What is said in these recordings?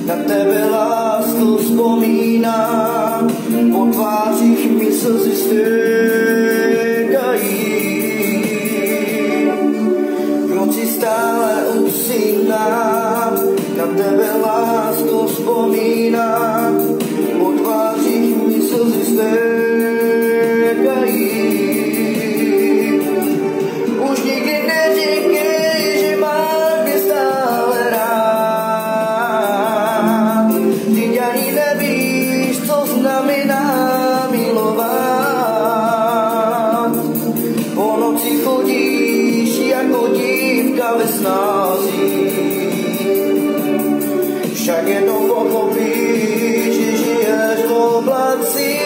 Na tebe lásku vzpomínám, po tvářích mi slzy stékají. V noci stále usínám, na tebe lásku vzpomínám, po tvářích mi slzy stékají. Už nikdy neříkej, že máš mě stále rád. Ty ani nevíš, co znamená milovat. Po noci chodíš jako dívka ve snázích. Však jednou pochopíš, že žiješ v oblacích.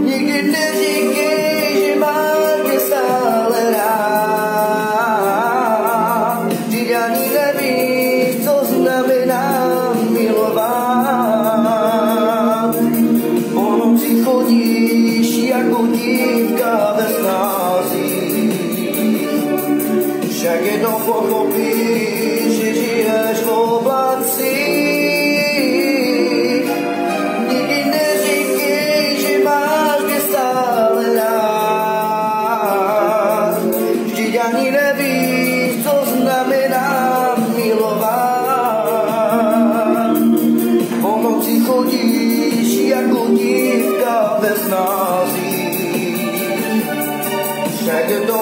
Nikdy neříkej, že máš mě stále rád. Ty ani nevíš, co znamená milovat. Po noci chodíš jako dívka ve snázích. Však jednou pochopíš, že žiješ v oblacích. Nikdy neříkej, že máš mě stále rád. Vždyť ani nevíš, co znamená milovat. Po noci chodíš jako dívka ve snázích. Však jednou